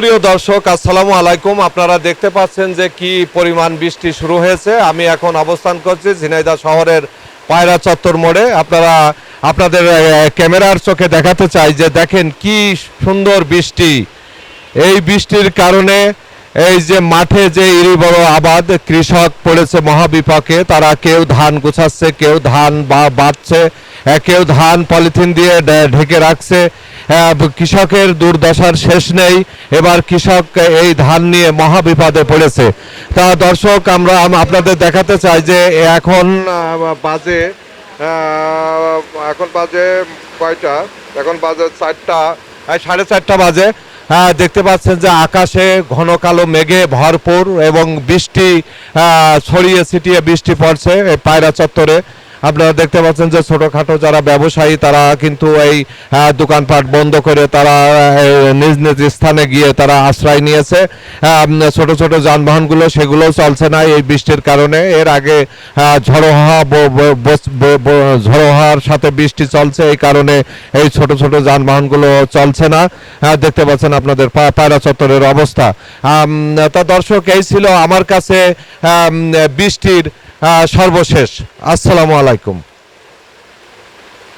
প্রিয় দর্শক, আসসালামু আলাইকুম। আপনারা দেখতে পাচ্ছেন যে কি পরিমাণ বৃষ্টি শুরু হয়েছে। আমি এখন অবস্থান করছি ঝিনাইদহ শহরের পায়রা চত্বর মোড়ে। আপনাদের ক্যামেরার চোখে দেখাতে চাই যে দেখেন কি সুন্দর বৃষ্টি। এই বৃষ্টির কারণে এই যে মাঠে যে ইরি বড় আবাদ, কৃষক পড়েছে মহাবিপাকে। তারা কেউ ধান গুছাচ্ছে, কেউ ধান বাঁধছে, কেউ ধান পলিথিন দিয়ে ঢেকে রাখছে। কৃষকের দুর্দশার শেষ নেই। এবার কৃষক এই ধান নিয়ে মহাবিপদে পড়েছে। তা দর্শক, আমরা আপনাদের দেখাতে চাই যে এখন বাজে কয়টা? এখন বাজে 4টা, 4:30 বাজে। দেখতে পাচ্ছেন যে আকাশে ঘন কালো মেঘে ভরপুর এবং বৃষ্টি ছড়িয়ে ছিটিয়ে বৃষ্টি পড়ছে এই পায়রা চত্বরে। আপনারা দেখতে পাচ্ছেন যে ছোটোখাটো যারা ব্যবসায়ী তারা কিন্তু এই দোকানপাট বন্ধ করে তারা নিজ নিজ স্থানে গিয়ে তারা আশ্রয় নিয়েছে। ছোট ছোট যানবাহনগুলো সেগুলোও চলছে না এই বৃষ্টির কারণে। এর আগে ঝড়ো হাওয়ার সাথে বৃষ্টি চলছে, এই কারণে এই ছোট ছোট যানবাহনগুলো চলছে না। দেখতে পাচ্ছেন আপনাদের পায়রা চত্বরের অবস্থা। তা দর্শক, এই ছিল আমার কাছে বৃষ্টির সর্বশেষ। আসসালামু আলাইকুম।